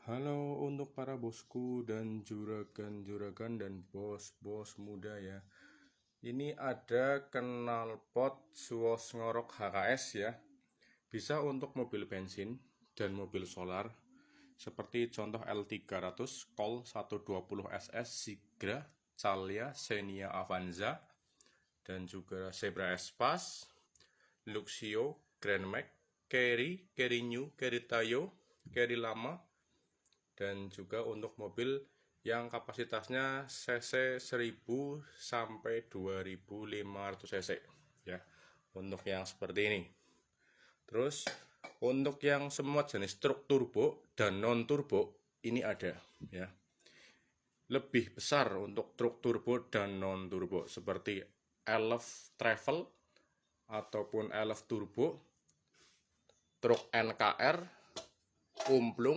Halo untuk para bosku dan juragan-juragan dan bos-bos muda ya. Ini ada knalpot Suos Ngorok HKS ya. Bisa untuk mobil bensin dan mobil solar. Seperti contoh L300 Col 120 SS Sigra, Calya, Xenia Avanza, dan juga Zebra Espace, Luxio, Grand Max, Carry, Carry New, Carry Tayo, Carry Lama, dan juga untuk mobil yang kapasitasnya cc 1000 sampai 2500 cc ya, untuk yang seperti ini. Terus untuk yang semua jenis truk turbo dan non turbo ini ada ya. Lebih besar untuk truk turbo dan non turbo seperti Elf Travel ataupun Elf Turbo, truk NKR, Umplung